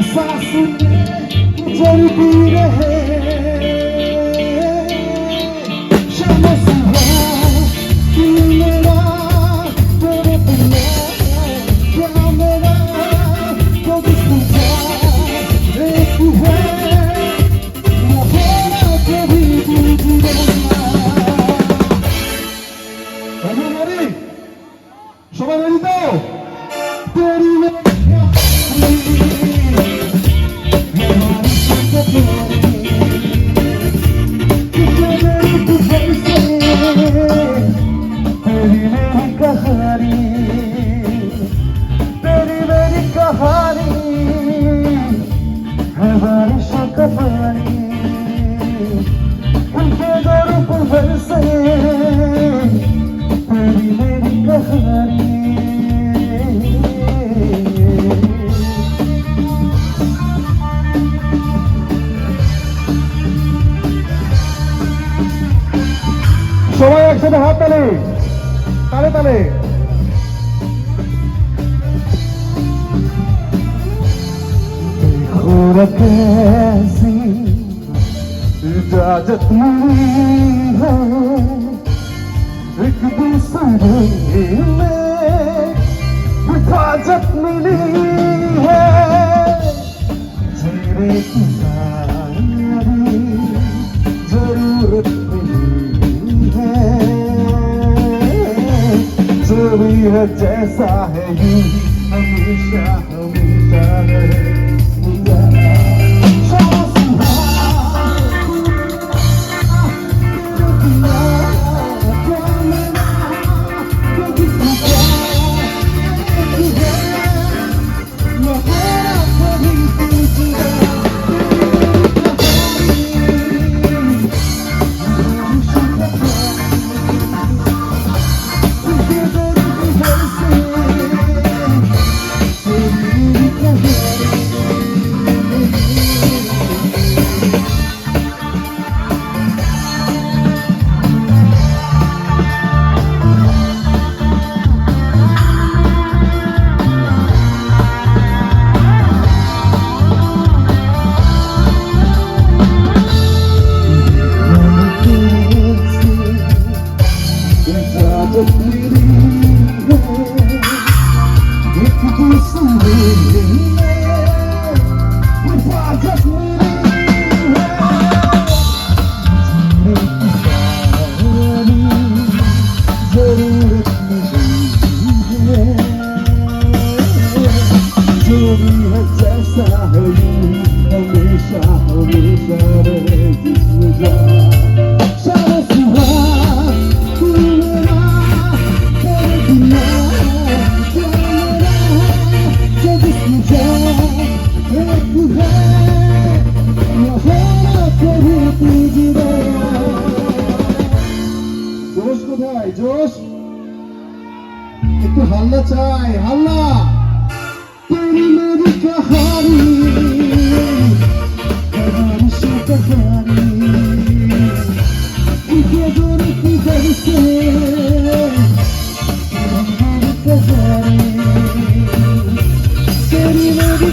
सांसों में चलती रहे शाम सुबह तू मेरा तेरे बिना क्या मेरा कभी पूछा एक है न होना कभी बुझना Daimary সবাই রেডি তো तेरी मेरी कहानी है बारिशों का पानी उनके दरों पर बरसे तेरी मेरी कहानी সবাই একসাথে হাত তালে তালে তালে कैसी इजाजत मिली है एक दूसरे में हिफाजत मिली है जीने की सारी जरूरत मिली है जो भी है जैसा है यूं हमेशा हमेशा है जोश कोথায় जोश একটু হাল্লা চাই হাল্লা तेरी मेरी कहानी बारिशों का पानी उनके दौर की बरसे तेरी मेरी कहानी तेरी मेरी